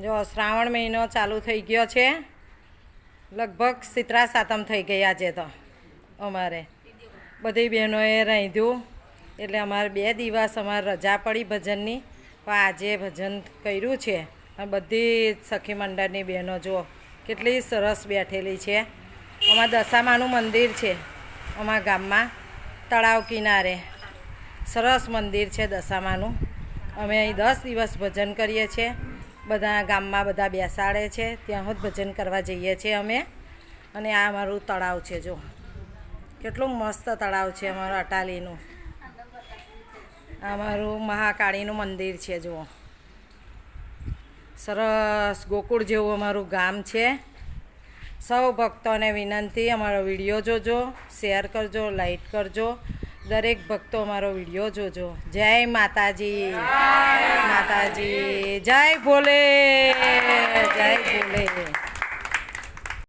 જો શ્રાવણ મહિનો ચાલુ થઈ ગયો છે, લગભગ શીતળા સાતમ થઈ ગઈ આજે તો અમારે બધી બહેનોએ રાંધ્યું એટલે અમારે 2 દિવસ અમારે રજા પડી ભજનની, પણ આજે ભજન કર્યું છે. બધી સખી મંડળની બહેનો જુઓ કેટલી સરસ બેઠેલી છે. અમારા દશામાનું મંદિર છે, અમારા ગામમાં તળાવ કિનારે સરસ મંદિર છે દશામાનું. અમે અહીં 10 દિવસ ભજન કરીએ છીએ. બધા ગામમાં બધા બેસાડે છે, ત્યાં જ ભજન કરવા જઈએ છીએ અમે. અને આ અમારું તળાવ છે, જો કેટલું મસ્ત તળાવ છે અમારું અટાલીનું. અમારું મહાકાળીનું મંદિર છે, જુઓ સરસ ગોકુળ જેવું અમારું ગામ છે. સૌ ભક્તોને વિનંતી, અમારો વિડીયો જોજો, શેર કરજો, લાઈક કરજો. દરેક ભક્તો અમારો વિડીયો જોજો. જય માતાજી, માતાજી, જય ભોલે, જય ભોલે.